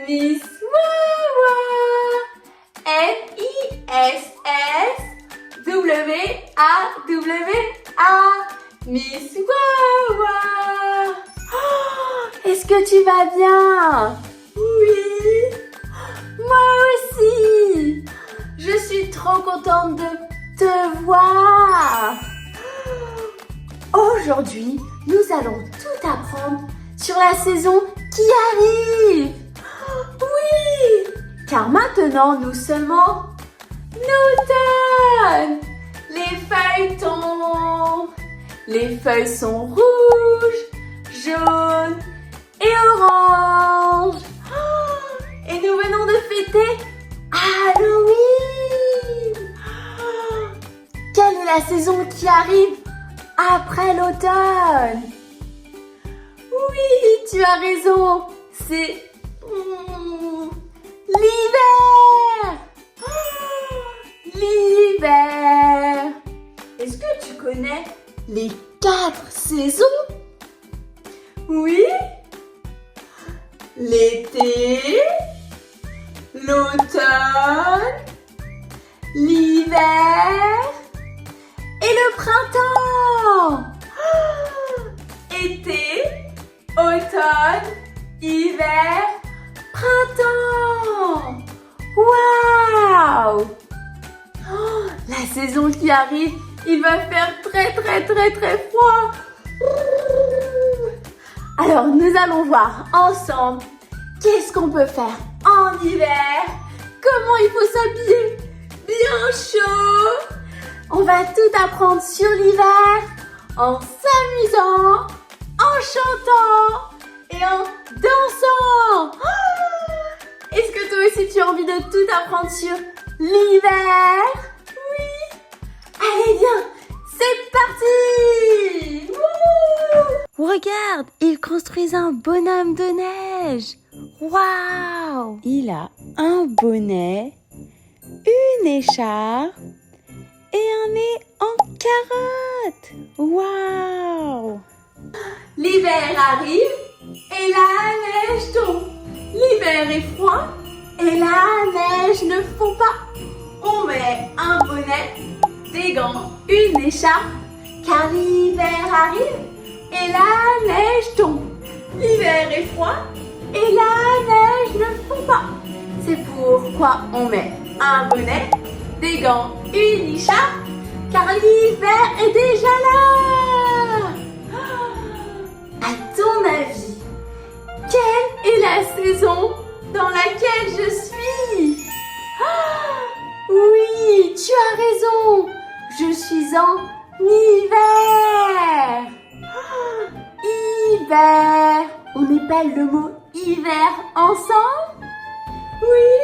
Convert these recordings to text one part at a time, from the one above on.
Miss Wawa. M-I-S-S-W-A-W-A. Miss Wawa. Oh, est-ce que tu vas bien? Oui. Moi aussi. Je suis trop contente de te voir. Aujourd'hui, nous allons tout apprendre sur la saison qui arrive. Oui, car maintenant nous sommes en automne. Les feuilles tombent. Les feuilles sont rouges, jaunes et oranges. Et nous venons de fêter Halloween. Quelle est la saison qui arrive après l'automne? Oui, tu as raison, c'est l'hiver. L'hiver. Est-ce que tu connais les 4 saisons? Oui. L'été, l'automne, l'hiver et le printemps. Été, automne, hiver, printemps. Waouh! La saison qui arrive, il va faire très froid. Alors nous allons voir ensemble qu'est-ce qu'on peut faire en hiver, comment il faut s'habiller bien chaud. On va tout apprendre sur l'hiver en s'amusant, en chantant et en dansant. Est-ce que toi aussi tu as envie de tout apprendre sur l'hiver? Oui. Allez viens, c'est parti. Regarde, ils construisent un bonhomme de neige. Waouh! Il a un bonnet, une écharpe et un nez en carotte. Waouh! L'hiver arrive et la neige tombe. L'hiver est froid et la neige ne fond pas. On met un bonnet, des gants, une écharpe, car l'hiver arrive et la neige tombe. L'hiver est froid et la neige ne fond pas. C'est pourquoi on met un bonnet, des gants, une écharpe, car l'hiver est déjà là. À ton avis, quelle est la saison dans laquelle je suis? Oui, tu as raison. Je suis en hiver. Hiver. On épelle le mot hiver ensemble? Oui.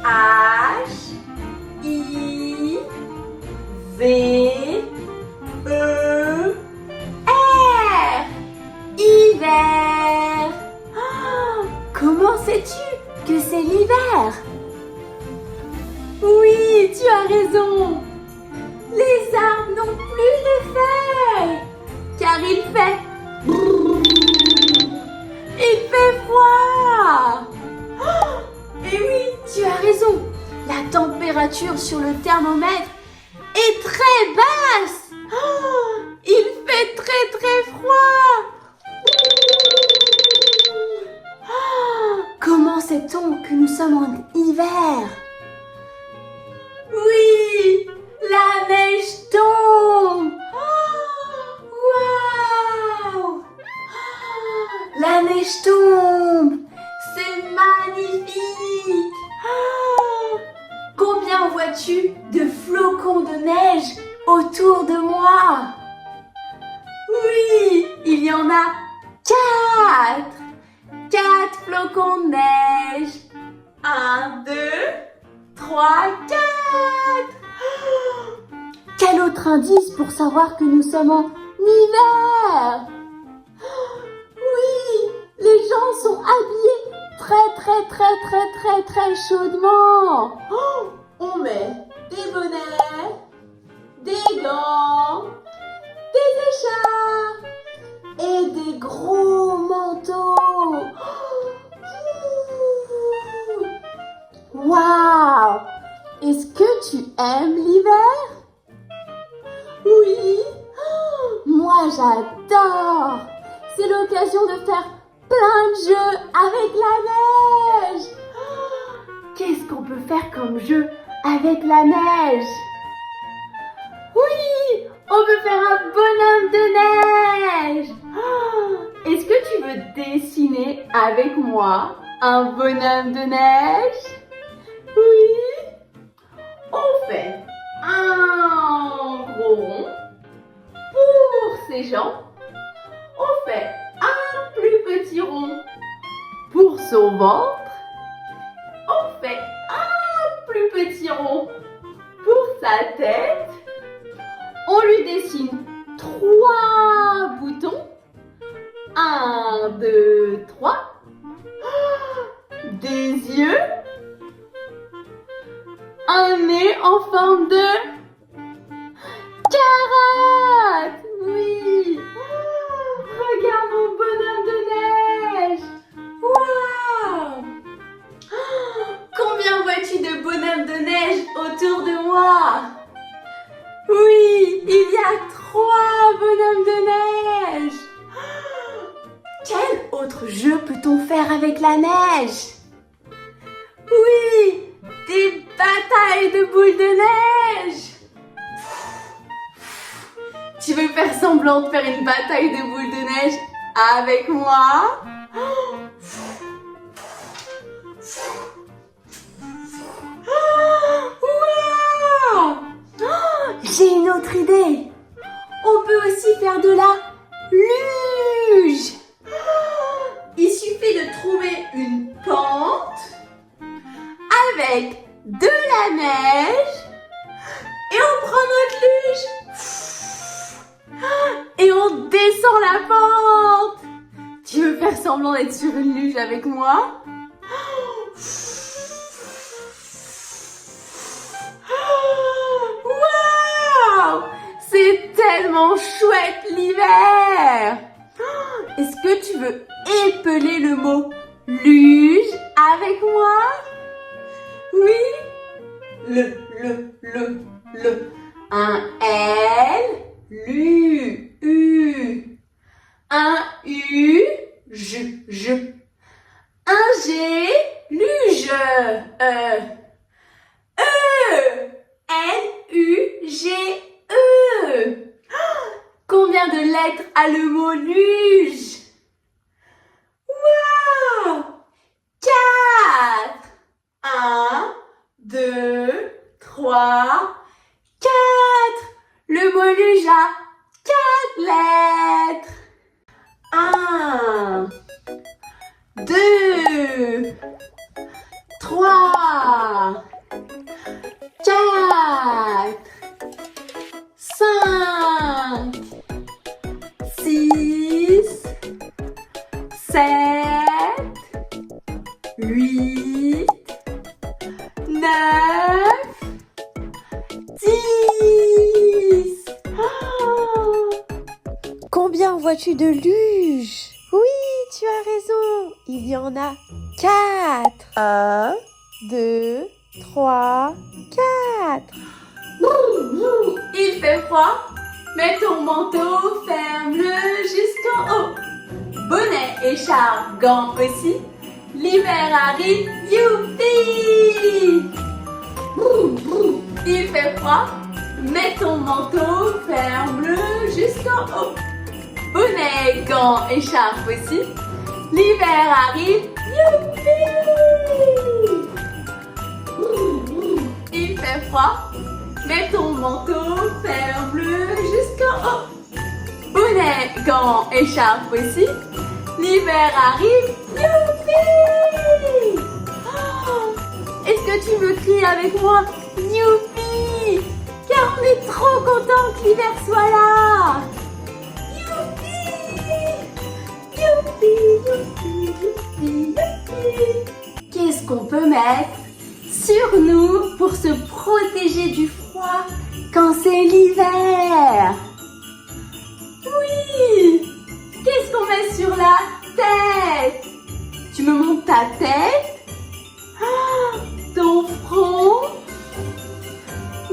H-I-V-E-R. Hiver. Comment sais-tu que c'est l'hiver? Oui, tu as raison. Les arbres n'ont plus de feuilles, car il fait froid. Et oui, tu as raison. La température sur le thermomètre est très basse. Il fait très froid. Comment sait-on que nous sommes en hiver? Oui, la neige tombe. Waouh! La neige tombe. C'est magnifique. Combien vois-tu de flocons de neige autour de moi? Oui, il y en a 4. 4 flocons de neige. 1, 2, 3, 4. Quel autre indice pour savoir que nous sommes en hiver? Oui, les gens sont habillés très chaudement. On met des bonnets, des gants, des écharpes et des gros manteaux. tu aimes l'hiver? Oui? Oh, moi j'adore! C'est l'occasion de faire plein de jeux avec la neige! Oh, qu'est-ce qu'on peut faire comme jeu avec la neige? Oui! On peut faire un bonhomme de neige! Oh, est-ce que tu veux dessiner avec moi un bonhomme de neige? Oui? On fait un gros rond pour ses jambes. On fait un plus petit rond pour son ventre. On fait un plus petit rond pour sa tête. On lui dessine 3 boutons. 1, 2, 3. Des yeux. Un nez en forme de carotte. Oui. Regarde mon bonhomme de neige. Waouh. Combien vois-tu de bonhommes de neige autour de moi? Oui, il y a 3 bonhommes de neige. Quel autre jeu peut-on faire avec la neige? Oui, des batailles de boules de neige. Tu veux faire semblant de faire une bataille de boules de neige avec moi? Wow! J'ai une autre idée. On peut aussi faire de la luge. Il suffit de trouver une pente avec de la neige et on prend notre luge et on descend la pente. Tu veux faire semblant d'être sur une luge avec moi? Waouh! C'est tellement chouette l'hiver! Est-ce que tu veux épeler le mot luge avec moi? Oui? Le. Un L, lu, U. Un U, je. Un G, luge. L-U-G-E. Combien de lettres a le mot luge? Waouh! 4. 1, 2, 3, 4. Le mot luge a 4 lettres. 1, 2, 3, 4, 5, 6, 7, 8, 9, 10. Combien vois-tu de luges? Oui, tu as raison. Il y en a 4. 1, 2, 3, 4. Il fait froid, mets ton manteau, ferme-le jusqu'en haut. Bonnet, écharpe, gants aussi. L'hiver arrive, youpi! Il fait froid, mets ton manteau, ferme-le jusqu'en haut. Bonnet, gants, écharpe aussi. L'hiver arrive, youpi! Il fait froid, mets ton manteau, ferme-le jusqu'en haut. Bonnet, gants, écharpe aussi. L'hiver arrive, youpi! Oh, est-ce que tu veux crier avec moi, youpi? Car on est trop content que l'hiver soit là. Qu'est-ce qu'on peut mettre sur nous pour se protéger du froid quand c'est l'hiver? Oui! Qu'est-ce qu'on met sur la tête? Tu me montres ta tête, ton front,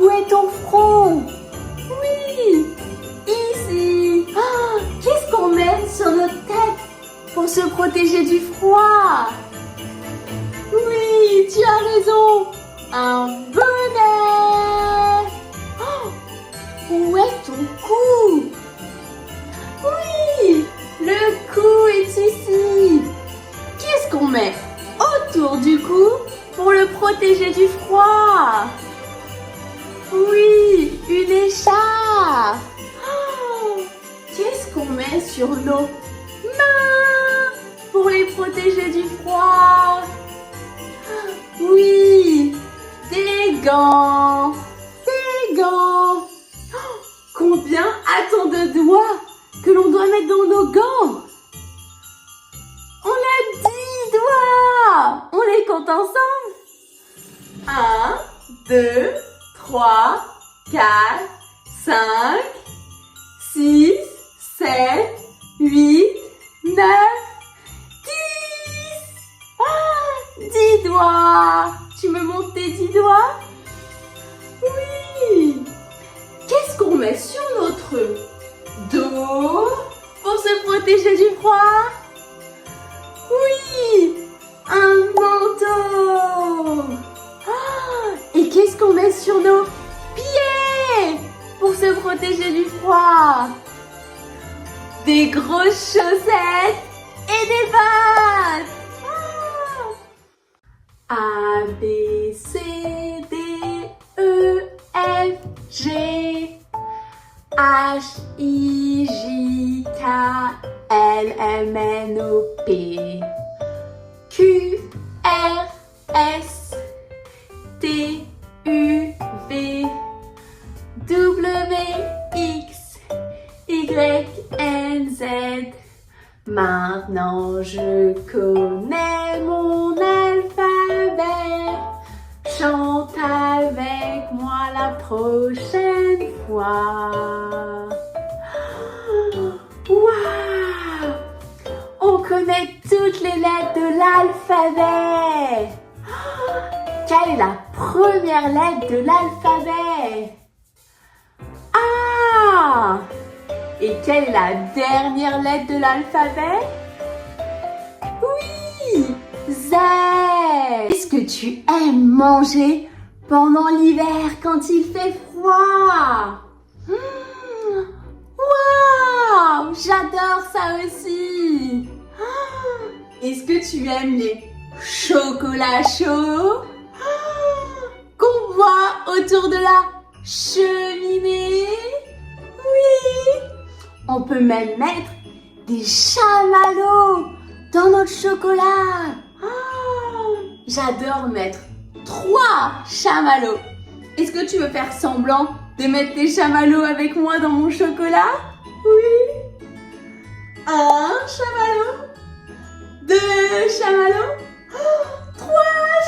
Où est ton front? Oui, ici. Ah, qu'est-ce qu'on met sur notre tête pour se protéger du froid? Oui, tu as raison. Un bonnet. Oh, où est ton cou? Oui, le cou est ici. Qu'est-ce qu'on met autour du cou pour le protéger du froid? Oui, une écharpe. Oh, qu'est-ce qu'on met sur nos mains pour les protéger du froid? Oui, des gants. Des gants. Oh, combien a-t-on de doigts que l'on doit mettre dans nos gants? On a 10 doigts. On les compte ensemble. 1, 2, 3, 4, 5, 6, 7, 8, 9, 10. Ah, 10 doigts. Tu me montres tes 10 doigts? Oui. Qu'est-ce qu'on met sur notre dos pour se protéger du froid? Oui, un manteau. Ah, et qu'est-ce qu'on met sur nos pieds pour se protéger du froid? Des grosses chaussettes et des bottes. Ah. A, B, C, D, E, F, G, H, I, J, K, L, M, N, O, P, Q, R, S, T, U, V, W, X, Y, N, Z. Maintenant je connais mon alphabet. Chante avec moi la prochaine fois. Waouh! On connaît toutes les lettres de l'alphabet. Quelle est la première lettre de l'alphabet? Ah! Et quelle est la dernière lettre de l'alphabet? Oui! Z! Est-ce que tu aimes manger pendant l'hiver quand il fait froid? Waouh! J'adore ça aussi! Est-ce que tu aimes les chocolats chauds qu'on voit autour de la cheminée? Oui! On peut même mettre des chamallows dans notre chocolat. J'adore mettre 3 chamallows. Est-ce que tu veux faire semblant de mettre tes chamallows avec moi dans mon chocolat? Oui. 1 chamallow. 2 chamallows. 3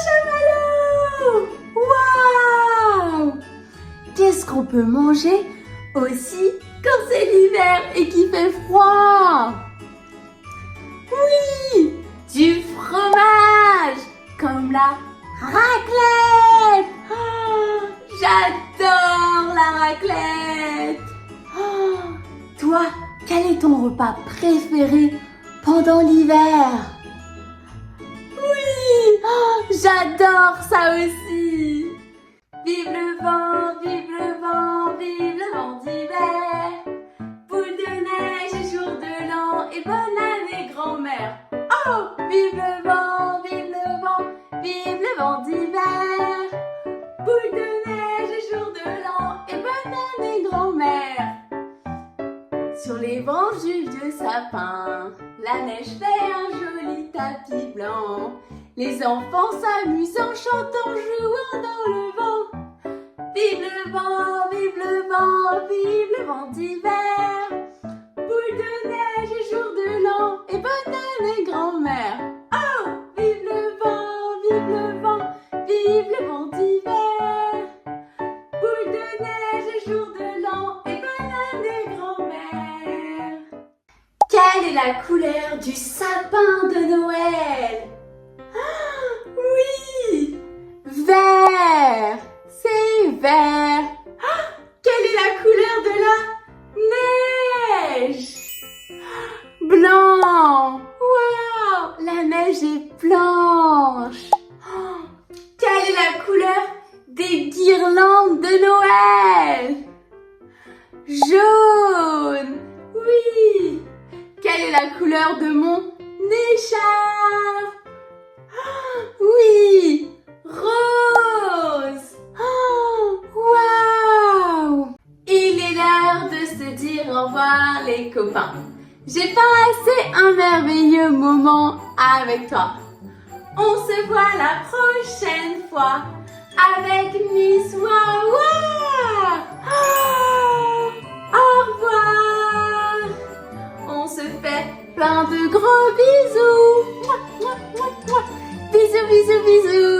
chamallows. Waouh! Qu'est-ce qu'on peut manger aussi quand c'est l'hiver et qu'il fait froid? Oui, du fromage, comme la raclette. Oh, j'adore la raclette. Oh, toi, quel est ton repas préféré pendant l'hiver? Oui, oh, j'adore ça aussi. Vive le vent, vive le vent, vive le vent d'hiver. Boule de neige et jour de l'an et bonne année grand-mère. Oh, vive le vent, vive le vent, vive le vent d'hiver. Boule de neige et jour de l'an et bonne année grand-mère. Sur les branches du vieux sapin, la neige fait un joli tapis blanc. Les enfants s'amusent en chantant, jouant dans le vent. Vive le vent, vive le vent, vive le vent d'hiver. Boule de neige et jour de l'an et bonne année grand-mère. Oh, vive le vent, vive le vent, vive le vent d'hiver. Boule de neige et jour de l'an et bonne année grand-mère. Quelle est la couleur du sapin de Noël? Oui, vert. C'est vert. blanche. Oh, quelle est la couleur des guirlandes de Noël? Jaune. Oui. Quelle est la couleur de mon écharpe? Oui. Rose. Oh, waouh. Il est l'heure de se dire au revoir les copains. J'ai passé un merveilleux moment avec toi. On se voit la prochaine fois avec Miss Wawa. Au revoir. On se fait plein de gros bisous. Bisous, bisous, bisous.